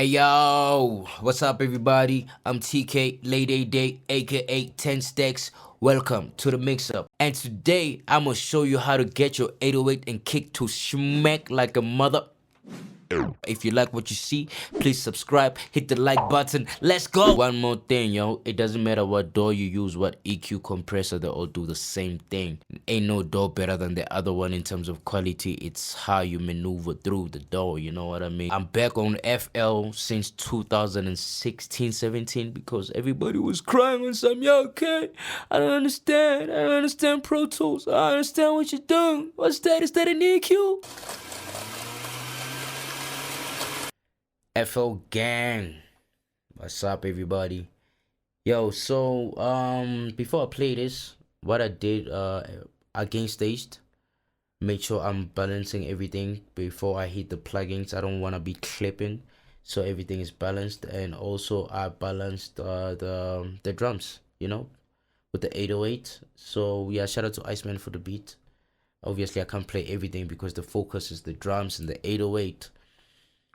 Hey yo, what's up everybody? I'm TK Lady Day, aka 10 Stacks. Welcome to the mix up. And today I'm gonna show you how to get your 808 and kick to smack like a mother. If you like what you see, please subscribe, hit the like button. Let's go. One more thing, yo. It doesn't matter what DAW you use, what EQ compressor, they all do the same thing. Ain't no DAW better than the other one in terms of quality. It's how you maneuver through the DAW, you know what I mean? I'm back on FL since 2016-17 because everybody was crying on some, yo, okay, I don't understand Pro Tools. I don't understand what you're doing. What's that? Is that an EQ? FL gang, what's up everybody? Yo, so before I play this, what I did, I gain staged, made sure I'm balancing everything before I hit the plugins. I don't want to be clipping, so everything is balanced. And also I balanced the drums, you know, with the 808. So yeah, shout out to Iceman for the beat. Obviously I can't play everything because the focus is the drums and the 808.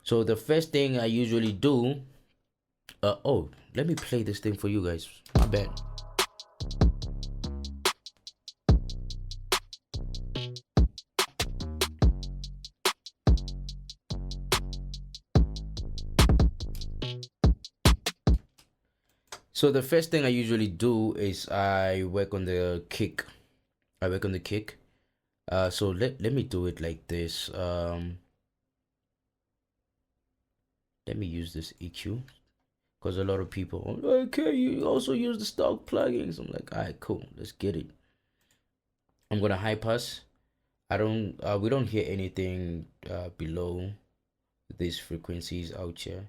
So the first thing I usually do, oh, let me play this thing for you guys. My bad. So the first thing I usually do is I work on the kick. So let me do it like this. Let me use this EQ because a lot of people, okay, you also use the stock plugins. I'm like, all right, cool, let's get it. I'm gonna high pass. We don't hear anything below these frequencies out here.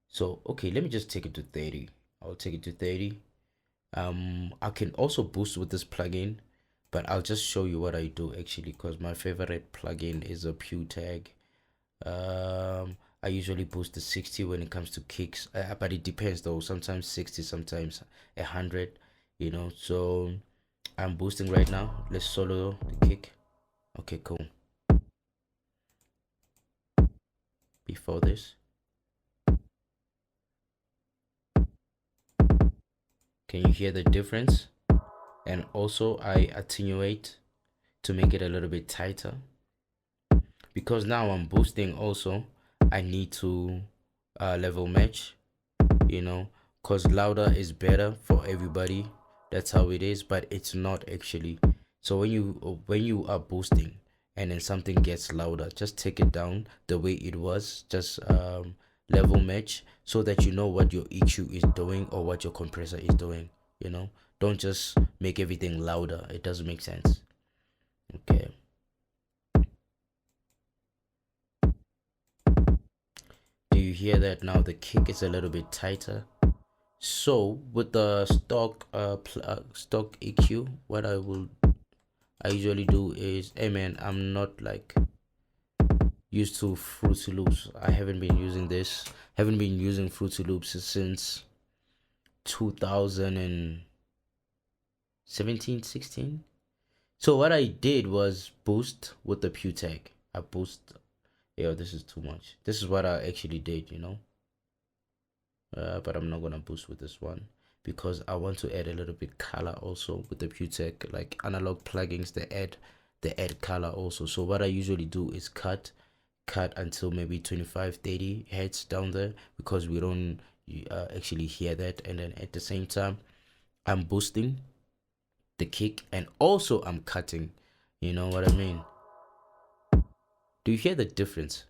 So okay, let me just take it to 30. I'll take it to 30. I can also boost with this plugin, but I'll just show you what I do actually because my favorite plugin is a Pew Tag. I usually boost to 60 when it comes to kicks, but it depends though. Sometimes 60, sometimes 100, you know. So I'm boosting right now. Let's solo the kick. Okay, cool. Before this, can you hear the difference? And also I attenuate to make it a little bit tighter because now I'm boosting. Also I need to level match, you know, because louder is better for everybody. That's how it is, but it's not actually. So when you are boosting and then something gets louder, just take it down the way it was. Just level match so that you know what your EQ is doing or what your compressor is doing, you know. Don't just make everything louder. It doesn't make sense. Okay. Do you hear that now? The kick is a little bit tighter. So with the stock stock EQ, what I usually do is, hey man, I'm not like used to Fruity Loops. I haven't been using this. Haven't been using Fruity Loops since 2017, 16. So what I did was boost with the Pew Tag. I boost. Yo, this is too much. This is what I actually did, you know. But I'm not gonna boost with this one because I want to add a little bit color also with the Pew Tag, like analog plugins. They add color also. So what I usually do is cut until maybe 25-30 hertz down there because we don't actually hear that. And then at the same time, I'm boosting the kick and also I'm cutting. You know what I mean? Do you hear the difference?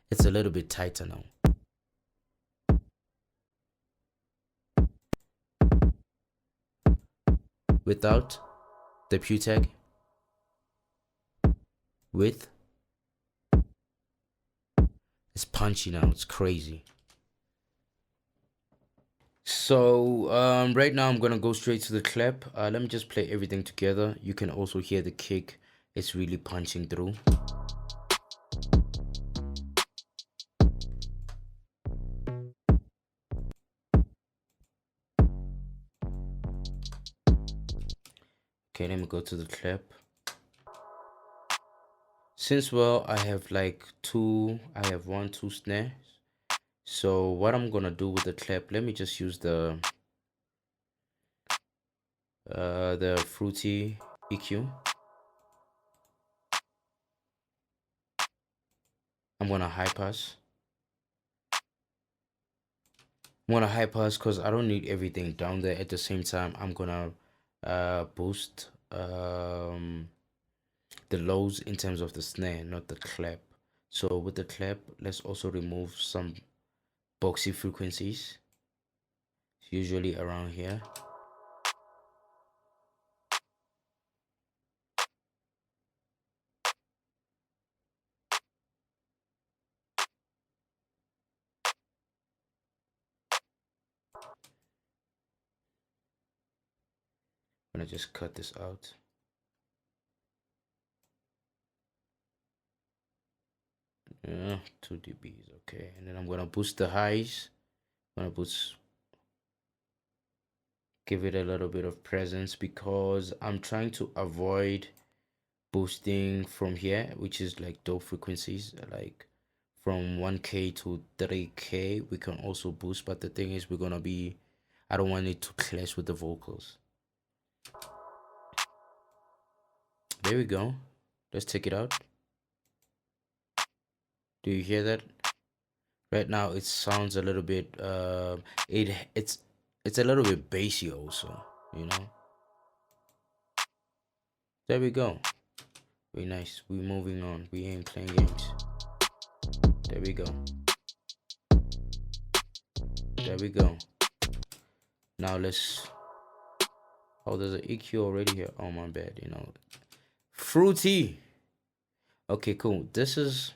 It's a little bit tighter now. Without the Pew Tag, with, it's punchy now. It's crazy. So right now I'm gonna go straight to the clap. Let me just play everything together. You can also hear the kick. It's really punching through. Okay, let me go to the clap. Since well I have like I have 2 snares. So what I'm gonna do with the clap, let me just use the fruity EQ. I'm gonna high pass. I'm gonna high pass because I don't need everything down there. At the same time, I'm gonna boost the lows in terms of the snare, not the clap. So with the clap, let's also remove some boxy frequencies, usually around here. I'm gonna just cut this out. Yeah, 2 dBs, okay. And then I'm gonna boost the highs. I'm gonna give it a little bit of presence because I'm trying to avoid boosting from here, which is like dope frequencies, like from 1K to 3K. We can also boost, but the thing is, I don't want it to clash with the vocals. There we go. Let's take it out. Do you hear that? Right now it sounds a little bit it's a little bit bassy also, you know. There we go. Very nice. We're moving on. We ain't playing games. There we go. There we go. Now let's. Oh, there's an EQ already here. Oh, my bad. You know, fruity. Okay, cool. This is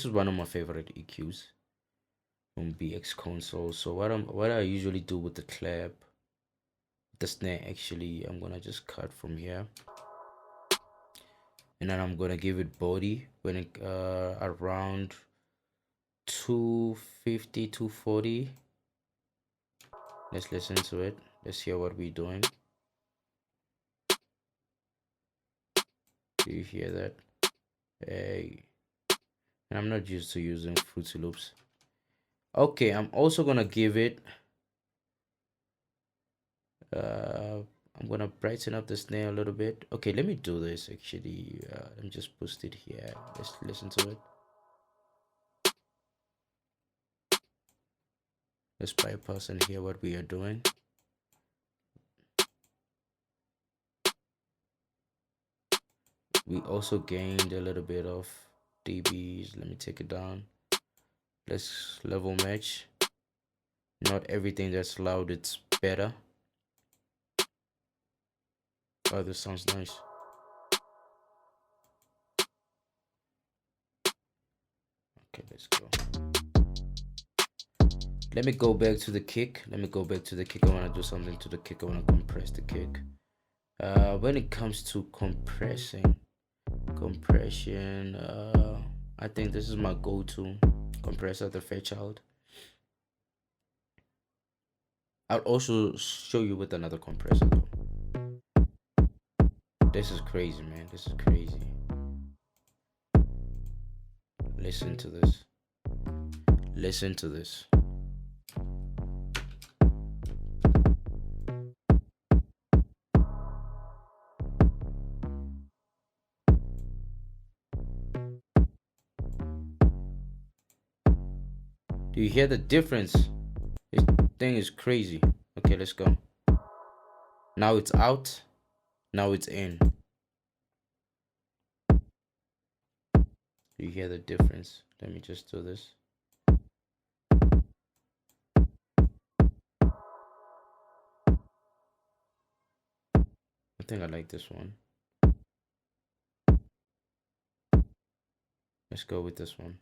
one of my favorite EQs from BX console. So what I usually do with the clap, the snare actually, I'm gonna just cut from here, and then I'm gonna give it body when it around 250, 240. Let's listen to it. Let's hear what we're doing. Do you hear that? Hey, and I'm not used to using Fruity Loops. Okay, I'm also gonna give it I'm gonna brighten up the snare a little bit. Okay, let me do this actually. Let me just post it here. Let's listen to it. Let's bypass and hear what we are doing. We also gained a little bit of dBs. Let me take it down. Let's level match. Not everything that's loud it's better. Oh, this sounds nice. Okay, let's go. Let me go back to the kick. I want to do something to the kick. I want to compress the kick. When it comes to compression, I think this is my go-to compressor, the Fairchild. I'll also show you with another compressor though. This is crazy, man. This is crazy. Listen to this. Listen to this. Do you hear the difference? This thing is crazy. Okay, let's go. Now it's out. Now it's in. Do you hear the difference? Let me just do this. I think I like this one. Let's go with this one.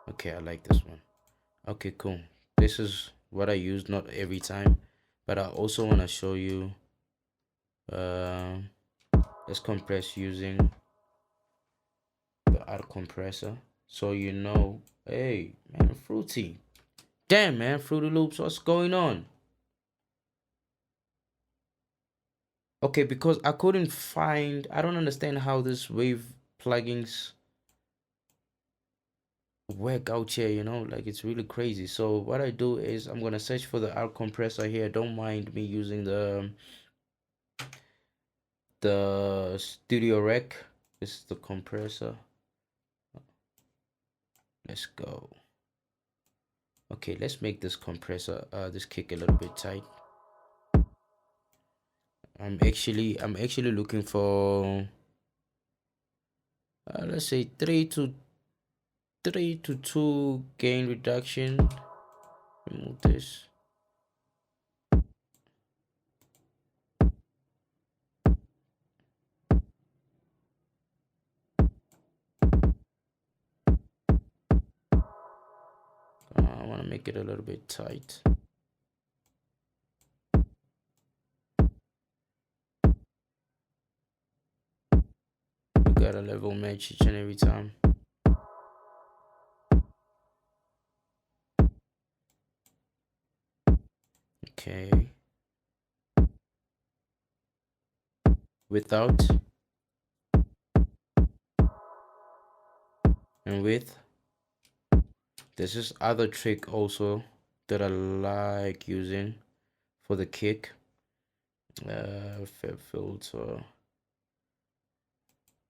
Okay, I like this one. Okay, cool. This is what I use, not every time, but I also want to show you. Let's compress using the art compressor, so you know. Hey, man, Fruity. Damn, man, Fruity Loops, what's going on? Okay, because I couldn't find, I don't understand how this wave plugins work out here, you know, like it's really crazy. So what I do is I'm gonna search for the arc compressor here. Don't mind me using the studio rec. This is the compressor. Let's go. Okay, let's make this compressor, this kick a little bit tight. I'm actually looking for let's say 3 to 2 gain reduction. Remove this. I want to make it a little bit tight. You gotta level match each and every time. Okay. Without and with. There's this other trick also that I like using for the kick. Filter.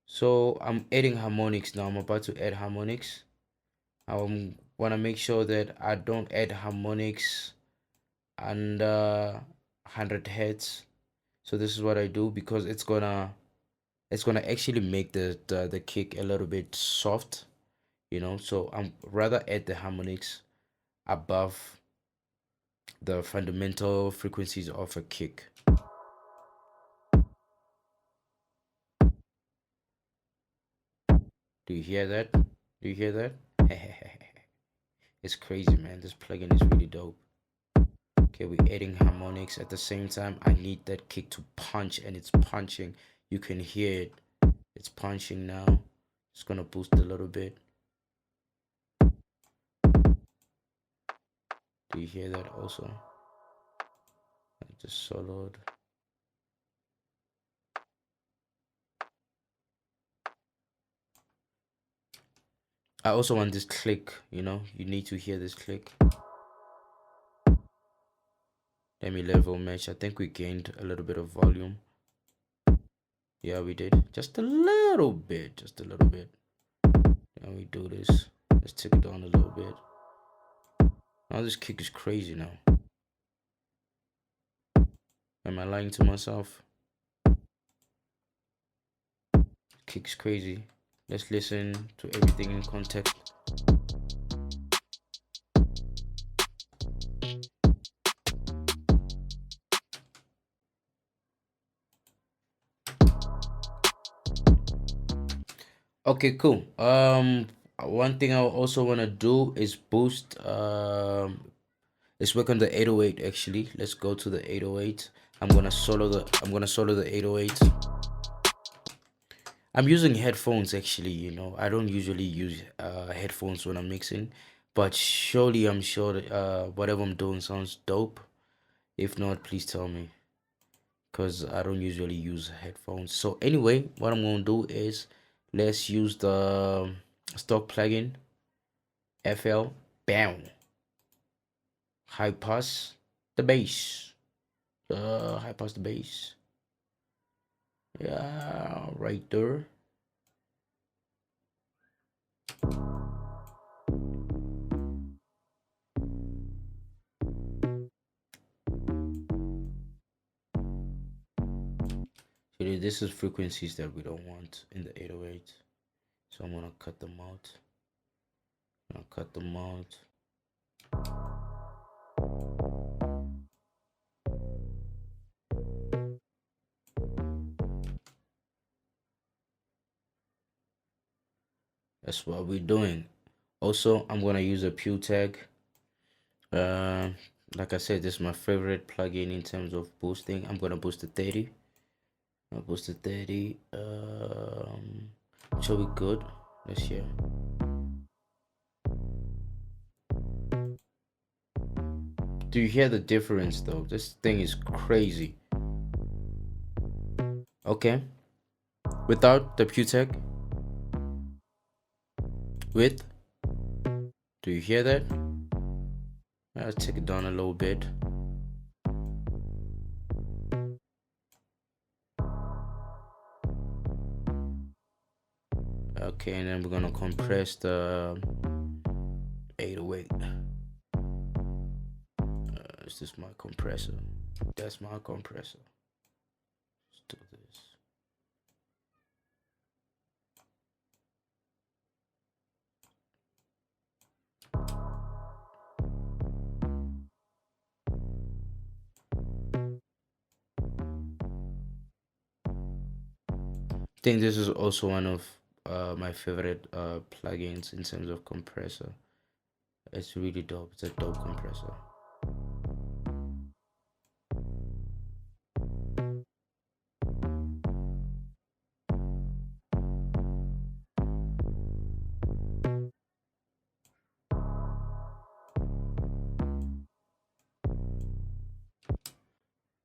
So I'm adding harmonics now. I'm about to add harmonics. I want to make sure that I don't add harmonics under 100 hertz. So this is what I do, because it's gonna actually make the kick a little bit soft, you know. So I'm rather add the harmonics above the fundamental frequencies of a kick. Do you hear that? Do you hear that? It's crazy, man. This plugin is really dope. Okay, we're adding harmonics at the same time. I need that kick to punch, and it's punching. You can hear it. It's punching now. It's gonna boost a little bit. Do you hear that also? I just soloed. I also want this click, you know, you need to hear this click. Let me level match. I think we gained a little bit of volume. Yeah, we did. Just a little bit. Just a little bit. And we do this. Let's take it down a little bit. Now this kick is crazy now. Am I lying to myself? Kick's crazy. Let's listen to everything in context. Okay, cool. One thing I also want to do is boost. Let's work on the 808 actually. Let's go to the 808. I'm gonna solo the 808. I'm using headphones actually, you know. I don't usually use headphones when I'm mixing, but surely I'm sure that whatever I'm doing sounds dope. If not, please tell me, because I don't usually use headphones. So anyway, what I'm gonna do is let's use the stock plugin FL. Bam. High pass the bass. High pass the bass. Yeah, right there. So this is frequencies that we don't want in the 808. So I'm gonna cut them out. I'll cut them out. That's what we're doing. Also, I'm gonna use a pew tag. Uh, like I said, this is my favorite plugin in terms of boosting. I'm gonna boost to 30. I'll boost to 30. Should be good. Let's hear. Do you hear the difference though? This thing is crazy. Okay, without the Q-Tech, with, do you hear that? I'll take it down a little bit. Okay, and then we're gonna compress the 808. Is this my compressor? That's my compressor. Let's do this. I think this is also one of my favorite plugins in terms of compressor. It's really dope. It's a dope compressor.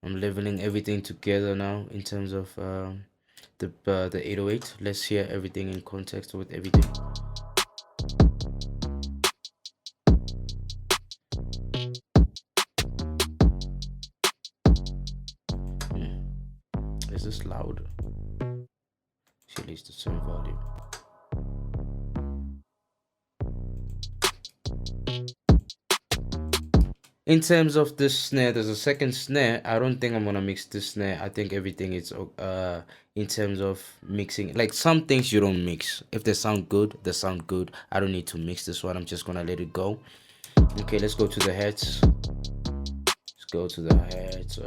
I'm leveling everything together now in terms of the 808. Let's hear everything in context with everything. Is this loud? Actually, it's the same volume. In terms of this snare, there's a second snare. I don't think I'm gonna mix this snare. I think everything is in terms of mixing. Like some things you don't mix. If they sound good, they sound good. I don't need to mix this one. I'm just gonna let it go. Okay, let's go to the heads. Let's go to the heads.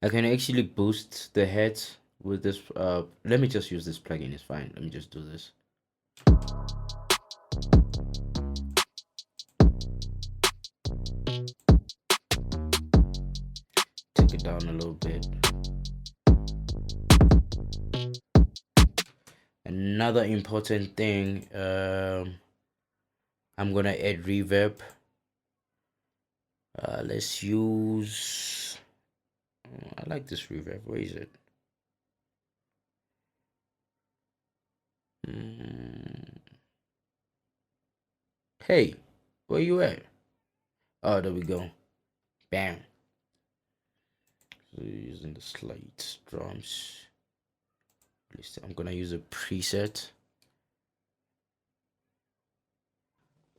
I can actually boost the heads with this. Let me just use this plugin. It's fine. Let me just do this. Take it down a little bit. Another important thing. I'm gonna add reverb. Let's use. I like this reverb. Where is it? Hey, where you at? Oh, there we go. Bam. So using the slate drums. I'm gonna use a preset.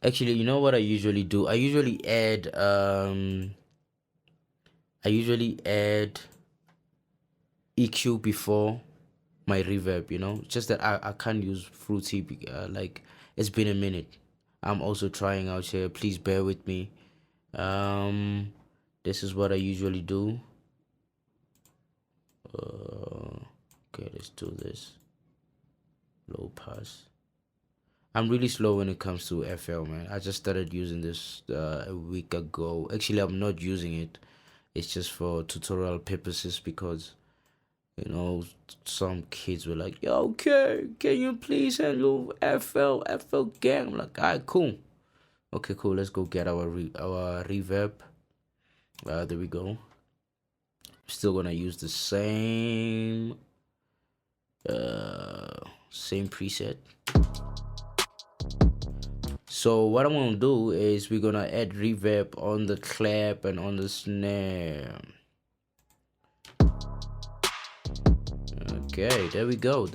Actually, you know what I usually do? I usually add EQ before my reverb, you know, just that I can't use Fruity. Like it's been a minute. I'm also trying out here. Please bear with me. This is what I usually do. Okay, let's do this. Low pass. I'm really slow when it comes to FL, man. I just started using this a week ago. Actually, I'm not using it. It's just for tutorial purposes because, you know, some kids were like, yo, okay, can you please handle FL gang? I'm like, alright, cool. Okay, cool. Let's go get our reverb. There we go. Still gonna use the same preset. So what I'm gonna do is we're gonna add reverb on the clap and on the snare. Okay, there we go.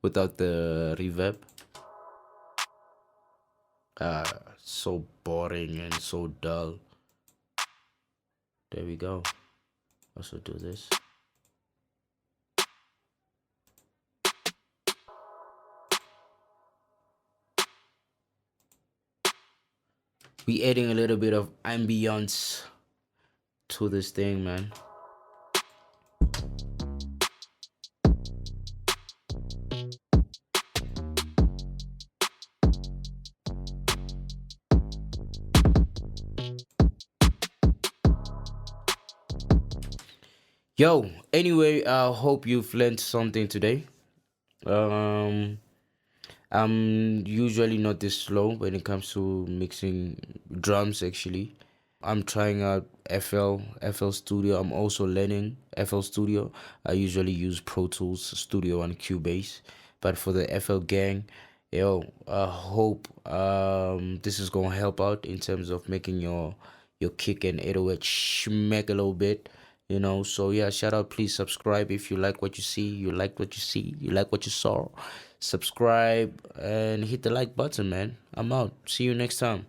Without the reverb, so boring and so dull. There we go. Also do this. We adding a little bit of ambience to this thing, man. Yo, anyway, I hope you've learned something today. um I'm usually not this slow when it comes to mixing drums. Actually, I'm trying out FL Studio. I'm also learning FL Studio. I usually use Pro Tools Studio and Cubase, but for the FL gang, yo, I hope this is gonna help out in terms of making your kick and 808 schmeck a little bit. So yeah, shout out, please subscribe if you like what you see, you like what you see, you like what you saw. Subscribe and hit the like button, man. I'm out. See you next time.